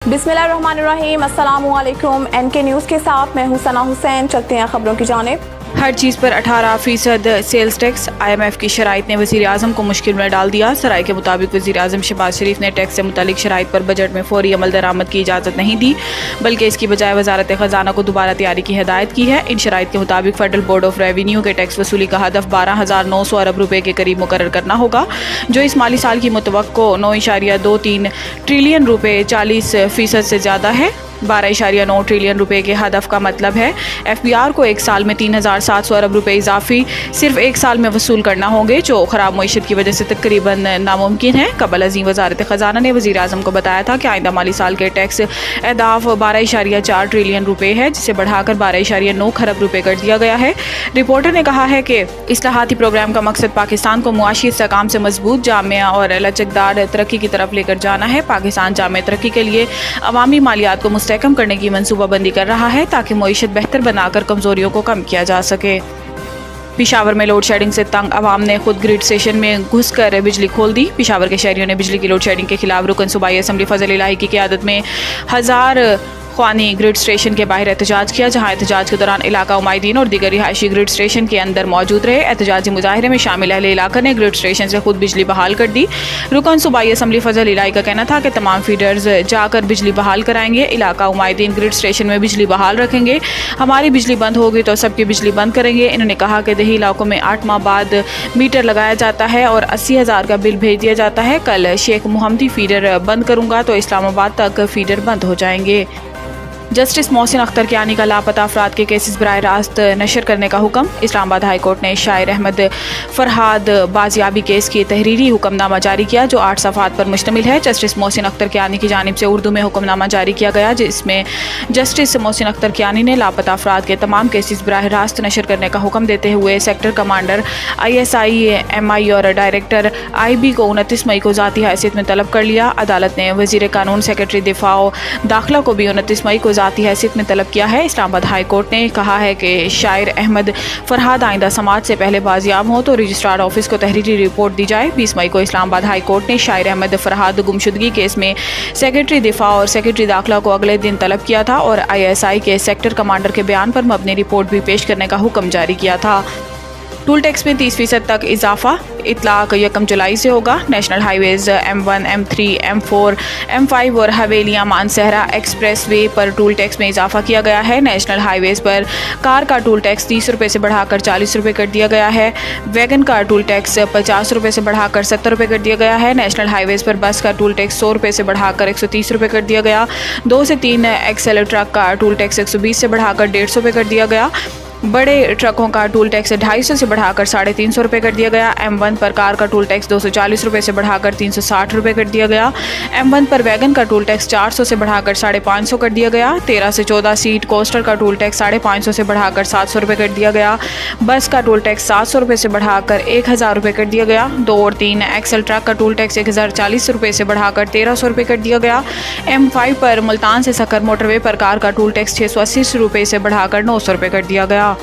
बिस्मिल्लाहिर्रहमानिर्रहीम, अस्सलामुअलैकुम। NK news के साथ मैं हूं सना हुसैन। चलते हैं खबरों की जानिब। हर चीज़ पर 18% सेल्स टैक्स। IMF की शराइत ने वज़ीर आज़म को मुश्किल में डाल दिया। सराय के मुताबिक वज़ीर आज़म शहबाज शरीफ ने टैक्स से मुतालिक शराइत पर बजट में फौरी अमल दरामद की इजाज़त नहीं दी, बल्कि इसकी बजाय वजारत ख़जाना को दोबारा तैयारी की हिदायत की है। इन शराइत के मुताबिक फेडरल बोर्ड ऑफ रेवेन्यू के टैक्स वसूली का हदफ 12,900 अरब रुपये के करीब मुकर्रर करना होगा, जो इस माली साल की मुतवक्को 9.23 ट्रिलियन रुपये 40% से ज़्यादा है। 12.9 ट्रिलियन रुपए के हदफ का मतलब है FBR को एक साल में 3,700 अरब रुपए इजाफी सिर्फ एक साल में वसूल करना होंगे, जो ख़राब मईशत की वजह से तकरीबन नामुमकिन है। कबल अज़ीम वजारत ख़जाना ने वज़ीर आज़म को बताया था कि आइंदा माली साल के टैक्स अहदाफ 12.4 ट्रिलियन रुपए है, जिसे बढ़ाकर 12.9 खरब रुपए कर दिया गया है। रिपोर्टर ने कहा है कि इस्लाहाती प्रोग्राम का मकसद पाकिस्तान को मुआशी इस्तेहकाम से मजबूत, जामिया और लचकदार तरक्की की तरफ लेकर जाना है। पाकिस्तान जामिया तरक्की के लिए अवामी मालियात को मुस्तहकम करने की मनसूबाबंदी कर रहा है, ताकि मईशत बेहतर बनाकर कमजोरियों को कम किया जा सके। पिशावर में लोड शेडिंग से तंग अवाम ने खुद ग्रिड स्टेशन में घुसकर बिजली खोल दी। पिशावर के शहरियों ने बिजली की लोड शेडिंग के खिलाफ रुकन सूबाई असम्बली फजल इलाही की क़यादत में 1000 ख्वानी ग्रिड स्टेशन के बाहर एहतजाज किया, जहाँ एहतजाज के दौरान इलाका उमायदीन और दीगर रिहायशी ग्रिड स्टेशन के अंदर मौजूद रहे। एहतजाजी मुजाहरे में शामिल अहले इलाका ने ग्रिड स्टेशन से खुद बिजली बहाल कर दी। रुकन सूबाई असम्बली फजल इलाही का कहना था कि तमाम फीडर्स जाकर बिजली बहाल कराएंगे। इलाका उमायदीन ग्रिड स्टेशन में बिजली बहाल रखेंगे। हमारी बिजली बंद होगी तो सबकी बिजली बंद करेंगे। इन्होंने कहा कि दही इलाकों में 8 माह बाद मीटर लगाया जाता है और 80,000 का बिल भेज दिया जाता है। कल शेख मोहम्मदी फीडर बंद करूँगा तो इस्लामाबाद तक फीडर बंद हो जाएंगे। जस्टिस मोहसिन अख्तर कियानी का लापता अफराद के केसेस बराह रास्त नशर करने का हुक्म। इस्लामाबाद हाई कोर्ट ने शायर अहमद फरहाद बाजियाबी केस की तहरीरी हुक्मनामा जारी किया, जो 8 सफ़ात पर मुश्तमिल है। जस्टिस मोहसिन अख्तर कियानी की जानिब से उर्दू में हुक्मनामा जारी किया गया, जिसमें जस्टिस मोहसिन अख्तर कियानी ने लापता अफराद के तमाम केसेस बराह रास्त नशर करने का हुक्म देते हुए सेक्टर कमांडर ISI MI और डायरेक्टर IB को 29 मई को ज़ाती हैसियत में तलब कर लिया। अदालत ने वज़ीर कानून, सेक्रेटरी दिफा दाखिला को भी 29 मई को ज़ाती हैसियत में तलब किया है। इस्लामाबाद हाई कोर्ट ने कहा है कि शायर अहमद फरहाद आइंदा समात से पहले बाजियाब हो तो रजिस्ट्रार ऑफिस को तहरीरी रिपोर्ट दी जाए। 20 मई को इस्लामाबाद हाई कोर्ट ने शायर अहमद फरहाद गुमशुदगी केस में सेक्रेटरी दिफा और सेक्रेटरी दाखिला को अगले दिन तलब किया था और ISI के सेक्टर कमांडर के बयान पर मबनी रिपोर्ट भी पेश करने का हुक्म जारी किया था। टूल टैक्स में 30% तक इजाफा। इतलाक 1 जुलाई से होगा। National highways M1, M3, M4, M5 और हवेलियाँ मानसहरा एक्सप्रेस वे पर टूल टैक्स में इजाफा किया गया है। नेशनल हाईवेज पर कार का टूल टैक्स 30 रुपये से बढ़ाकर 40 रुपये कर दिया गया है। वैगन का टूल टैक्स 50 रुपये से बढ़ाकर 70 रुपये कर दिया गया है। नेशनल हाईवेज पर बस का टूल टैक्स 100 रुपये से बढ़ाकर 130 रुपये कर दिया गया। 2 से 3 एक्सेल ट्रक का टूल टैक्स 120 से बढ़ाकर 150 रुपये कर दिया गया। बड़े ट्रकों का टूल टैक्स 250 से बढ़ाकर 350 रुपये कर दिया गया। M1 पर कार का टूल टैक्स 240 रुपये से बढ़ाकर 360 रुपये कर दिया गया। M1 पर वैगन का टूल टैक्स 400 से बढ़ाकर 550 कर दिया गया। 13 से 14 सीट कोस्टर का टूल टैक्स 550 से बढ़ाकर 700 रुपये कर दिया गया। बस का टूल टैक्स 700 रुपये से बढ़ाकर 1000 रुपये कर दिया गया। 2 और 3 एक्सल ट्रक का टूल टैक्स 1040 रुपये से बढ़ाकर 1300 रुपये कर दिया गया। M5 पर मुल्तान से सकर मोटरवे पर कार का टूल टैक्स 680 रुपये से बढ़ाकर 900 रुपये कर दिया गया।